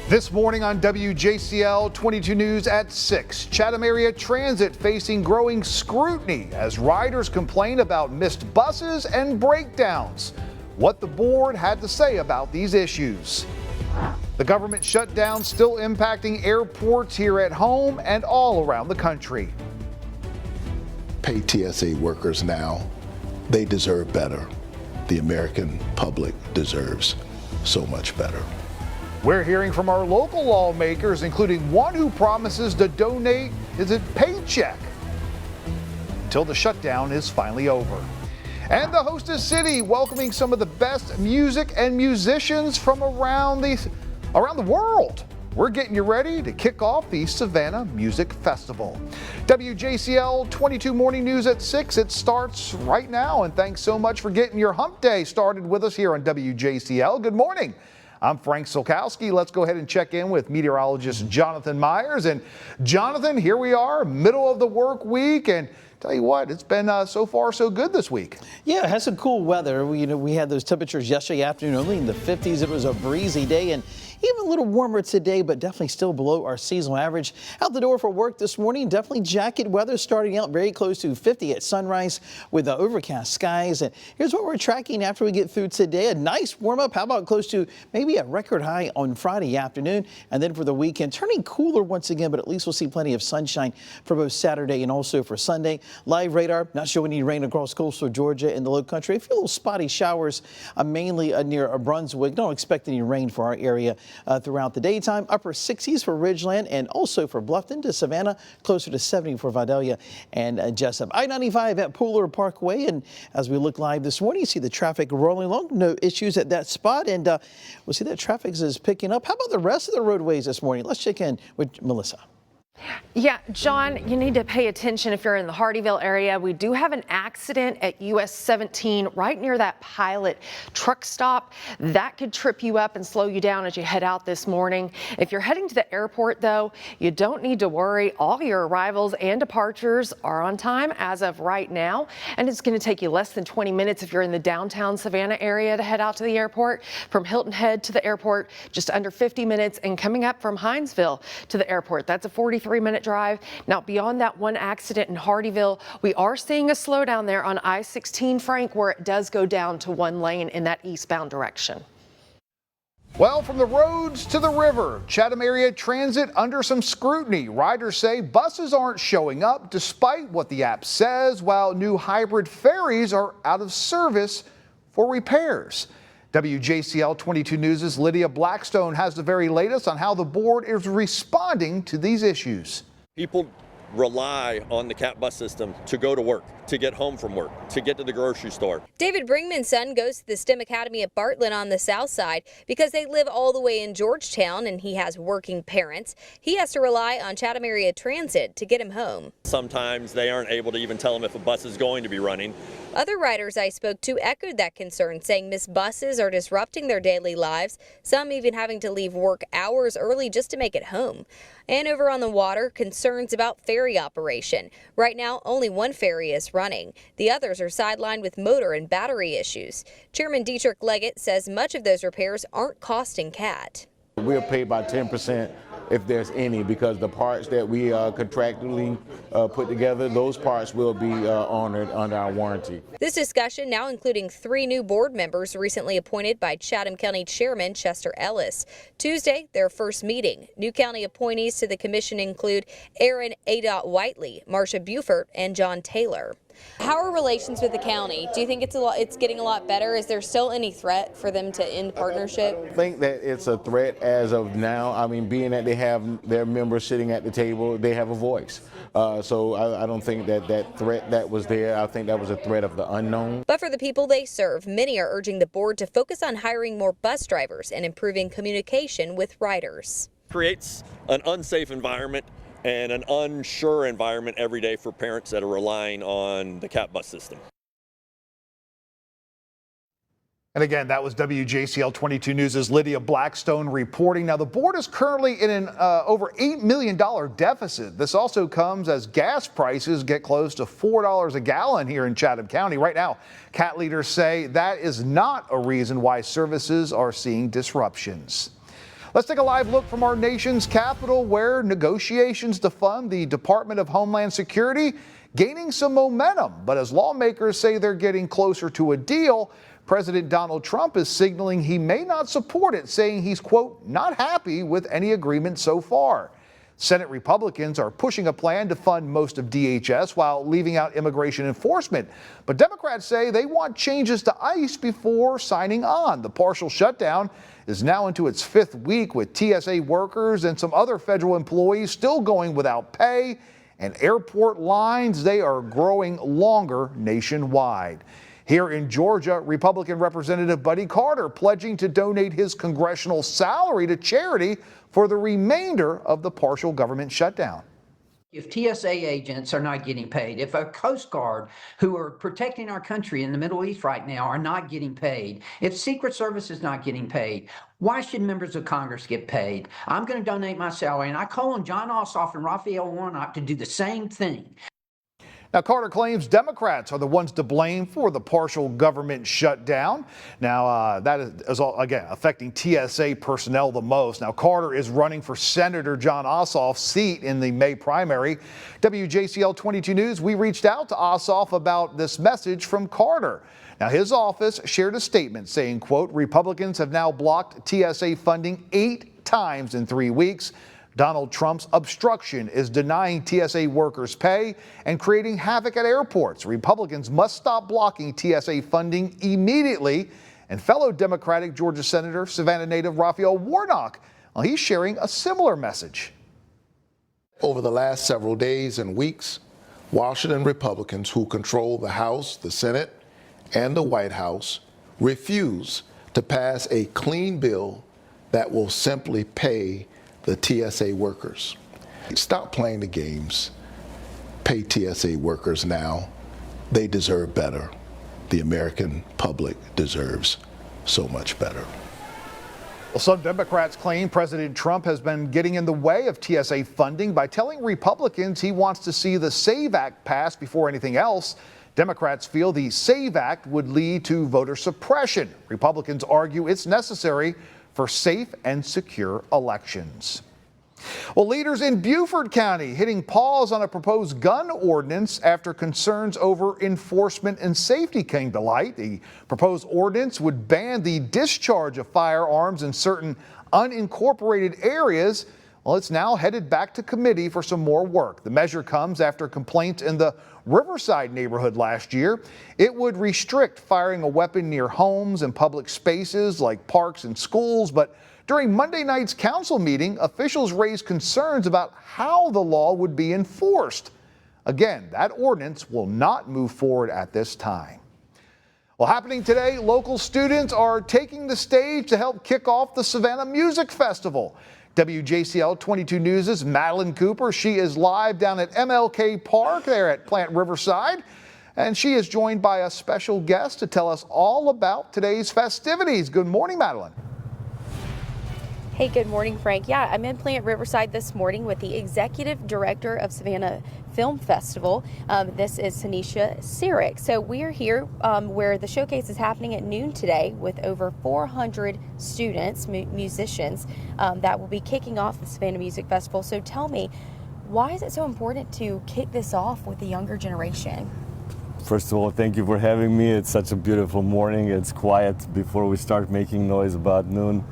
This morning on WJCL 22 News at 6, Chatham area transit facing growing scrutiny as riders complain about missed buses and breakdowns. What the board had to say about these issues. The government shutdown still impacting airports here at home and all around the country. Pay TSA workers now. They deserve better. The American public deserves so much better. We're hearing from our local lawmakers, including one who promises to donate his paycheck until the shutdown is finally over. And the hostess city welcoming some of the best music and musicians from around the world. We're getting you ready to kick off the Savannah Music Festival. WJCL 22 Morning News at 6. It starts right now, and thanks so much for getting your hump day started with us here on WJCL. Good morning. I'm Frank Solkowski. Let's go ahead and check in with meteorologist Jonathan Myers. And Jonathan, here we are, middle of the work week, and tell you what, it's been so far so good this week. Yeah, it has some cool weather. We had those temperatures yesterday afternoon, only in the 50s. It was a breezy day and even a little warmer today, but definitely still below our seasonal average. Out the door for work this morning, definitely jacket weather, starting out very close to 50 at sunrise with the overcast skies. And here's what we're tracking after we get through today. A nice warm up. How about close to maybe a record high on Friday afternoon? And then for the weekend, turning cooler once again, but at least we'll see plenty of sunshine for both Saturday and also for Sunday. Live radar, not showing any rain across coastal Georgia and the low country. A few little spotty showers, mainly near Brunswick. Don't expect any rain for our area throughout the daytime. Upper 60s for Ridgeland and also for Bluffton to Savannah, closer to 70 for Vidalia and Jessup. I-95 at Pooler Parkway, and as we look live this morning, you see the traffic rolling along. No issues at that spot, and we'll see that traffic is picking up. How about the rest of the roadways this morning? Let's check in with Melissa. Yeah, John, you need to pay attention if you're in the Hardeeville area. We do have an accident at US 17 right near that Pilot truck stop. That could trip you up and slow you down as you head out this morning. If you're heading to the airport, though, you don't need to worry. All your arrivals and departures are on time as of right now, and it's going to take you less than 20 minutes if you're in the downtown Savannah area to head out to the airport. From Hilton Head to the airport, just under 50 minutes, and coming up from Hinesville to the airport, that's a 43-minute drive. Now, beyond that one accident in Hardeeville, we are seeing a slowdown there on I-16, Frank, where it does go down to one lane in that eastbound direction. Well, from the roads to the river, Chatham area transit under some scrutiny. Riders say buses aren't showing up despite what the app says, while new hybrid ferries are out of service for repairs. WJCL 22 News' Lydia Blackstone has the very latest on how the board is responding to these issues. People rely on the CAT bus system to go to work, to get home from work, to get to the grocery store. David Bringman's son goes to the STEM Academy at Bartlett on the south side because they live all the way in Georgetown and he has working parents. He has to rely on Chatham area transit to get him home. Sometimes they aren't able to even tell him if a bus is going to be running. Other riders I spoke to echoed that concern, saying missed buses are disrupting their daily lives, some even having to leave work hours early just to make it home. And over on the water, concerns about ferry operation. Right now, only one ferry is running. The others are sidelined with motor and battery issues. Chairman Dietrich Leggett says much of those repairs aren't costing CAT. We'll pay about 10% if there's any, because the parts that we contractually put together, those parts will be honored under our warranty. This discussion now including 3 new board members recently appointed by Chatham County Chairman Chester Ellis. Tuesday, their first meeting. New county appointees to the commission include Aaron A. Whiteley, Marcia Buford, and John Taylor. How are relations with the county? Do you think it's getting a lot better? Is there still any threat for them to end partnership? I think that it's a threat as of now. I mean, being that they have their members sitting at the table, they have a voice. So I don't think that threat that was there, I think that was a threat of the unknown. But for the people they serve, many are urging the board to focus on hiring more bus drivers and improving communication with riders. Creates an unsafe environment and an unsure environment every day for parents that are relying on the CAT bus system. And again, that was WJCL 22 News' Lydia Blackstone reporting. Now, the board is currently in an over $8 million deficit. This also comes as gas prices get close to $4 a gallon here in Chatham County. Right now, CAT leaders say that is not a reason why services are seeing disruptions. Let's take a live look from our nation's capital, where negotiations to fund the Department of Homeland Security gaining some momentum. But as lawmakers say they're getting closer to a deal, President Donald Trump is signaling he may not support it, saying he's, quote, not happy with any agreement so far. Senate Republicans are pushing a plan to fund most of DHS while leaving out immigration enforcement. But Democrats say they want changes to ICE before signing on. The partial shutdown is now into its 5th week, with TSA workers and some other federal employees still going without pay, and airport lines, they are growing longer nationwide. Here in Georgia, Republican Representative Buddy Carter pledging to donate his congressional salary to charity for the remainder of the partial government shutdown. If TSA agents are not getting paid, if a Coast Guard who are protecting our country in the Middle East right now are not getting paid, if Secret Service is not getting paid, why should members of Congress get paid? I'm going to donate my salary, and I call on John Ossoff and Raphael Warnock to do the same thing. Now, Carter claims Democrats are the ones to blame for the partial government shutdown. Now, that is all, again, affecting TSA personnel the most. Now, Carter is running for Senator John Ossoff's seat in the May primary. WJCL 22 News, we reached out to Ossoff about this message from Carter. Now, his office shared a statement saying, quote, Republicans have now blocked TSA funding 8 times in 3 weeks. Donald Trump's obstruction is denying TSA workers pay and creating havoc at airports. Republicans must stop blocking TSA funding immediately. And fellow Democratic Georgia Senator Savannah native Raphael Warnock, well, he's sharing a similar message. Over the last several days and weeks, Washington Republicans who control the House, the Senate, and the White House refuse to pass a clean bill that will simply pay the TSA workers. Stop playing the games. Pay TSA workers now. They deserve better. The American public deserves so much better. Well, some Democrats claim President Trump has been getting in the way of TSA funding by telling Republicans he wants to see the SAVE Act passed before anything else. Democrats feel the SAVE Act would lead to voter suppression. Republicans argue it's necessary for safe and secure elections. Well, leaders in Beaufort County hitting pause on a proposed gun ordinance after concerns over enforcement and safety came to light. The proposed ordinance would ban the discharge of firearms in certain unincorporated areas. Well, it's now headed back to committee for some more work. The measure comes after complaints in the Riverside neighborhood last year. It would restrict firing a weapon near homes and public spaces like parks and schools. But during Monday night's council meeting, officials raised concerns about how the law would be enforced. Again, that ordinance will not move forward at this time. Well, happening today, local students are taking the stage to help kick off the Savannah Music Festival. WJCL 22 News' Madeline Cooper, she is live down at MLK Park there at Plant Riverside, and she is joined by a special guest to tell us all about today's festivities. Good morning, Madeline. Hey, good morning, Frank. Yeah, I'm in Plant Riverside this morning with the Executive Director of Savannah Film Festival. This is Tanisha Sirik. So we are here where the showcase is happening at noon today with over 400 students, musicians, that will be kicking off the Savannah Music Festival. So tell me, why is it so important to kick this off with the younger generation? First of all, thank you for having me. It's such a beautiful morning. It's quiet before we start making noise about noon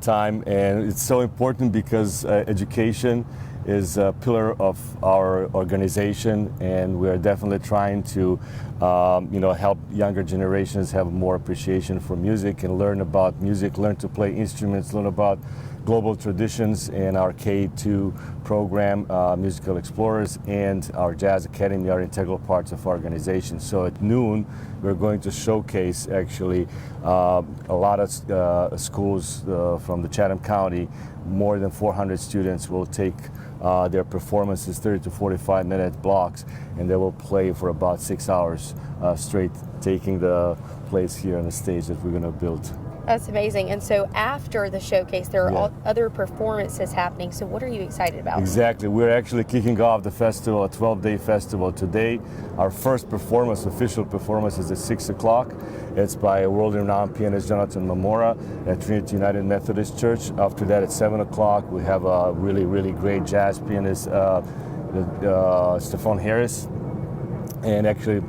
time. And it's so important because education is a pillar of our organization, and we're definitely trying to help younger generations have more appreciation for music and learn about music, learn to play instruments, learn about global traditions in our K2 program, Musical Explorers, and our Jazz Academy are integral parts of our organization. So at noon, we're going to showcase actually a lot of schools from the Chatham County. More than 400 students will take their performances, 30 to 45-minute blocks, and they will play for about 6 hours straight, taking the place here on the stage that we're going to build. That's amazing. And so after the showcase, there are Yeah. other performances happening. So what are you excited about? Exactly. We're actually kicking off the festival, a 12-day festival today. Our first performance, official performance, is at 6 o'clock. It's by world-renowned pianist Jonathan Mamora at Trinity United Methodist Church. After that, at 7 o'clock, we have a really, really great jazz pianist, Stephon Harris. And actually,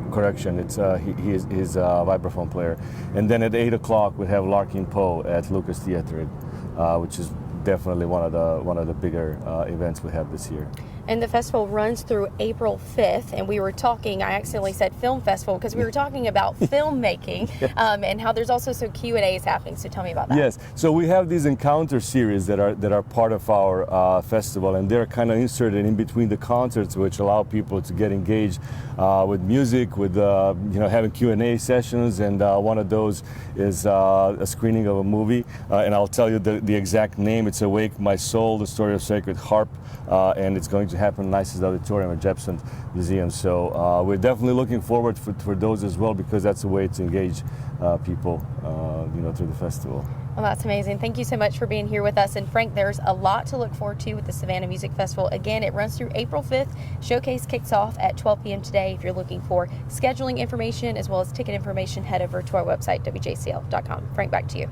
correction, it's he's a vibraphone player. And then at 8 o'clock we have Larkin Poe at Lucas Theatre, which is definitely one of the bigger events we have this year. And the festival runs through April 5th. And we were talking, I accidentally said film festival because we were talking about filmmaking and how there's also some Q&As happening. So tell me about that. Yes, so we have these encounter series that are part of our festival, and they're kind of inserted in between the concerts, which allow people to get engaged with music, with having Q&A sessions, and one of those is a screening of a movie, and I'll tell you the exact name. It's Awake My Soul, the story of Sacred Harp, and it's going to happen in Nice's Auditorium at Jepson Museum. So we're definitely looking forward for those as well, because that's a way to engage people, through the festival. Well, that's amazing. Thank you so much for being here with us. And Frank, there's a lot to look forward to with the Savannah Music Festival. Again, it runs through April 5th. Showcase kicks off at 12 p.m. today. If you're looking for scheduling information as well as ticket information, head over to our website, WJCL.com. Frank, back to you.